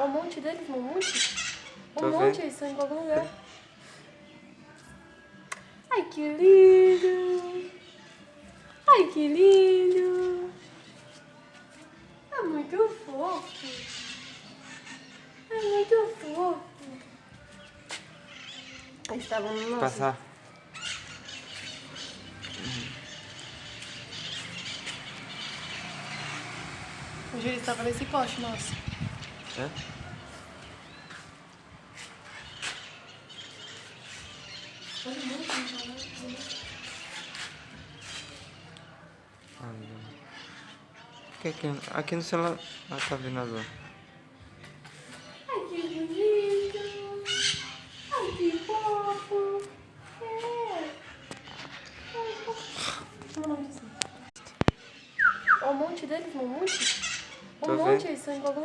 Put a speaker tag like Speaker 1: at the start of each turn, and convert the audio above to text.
Speaker 1: um monte deles, um monte.
Speaker 2: Tô
Speaker 1: Um monte,
Speaker 2: vendo.
Speaker 1: eles estão em algum lugar. Ai, que lindo. Ai, que lindo. É muito fofo. É muito fofo. Eles estavam no nosso.
Speaker 2: Passar.
Speaker 1: O Júlio estava nesse poste nosso.
Speaker 2: É? Aqui no celular. Ah, tá vendo agora.
Speaker 1: Ai, que bonito. Ai, que fofo. É. Ai, fofo. Como é o nome disso? Um monte deles, um monte.
Speaker 2: Tô
Speaker 1: Um
Speaker 2: vendo.
Speaker 1: monte, eles estão em algum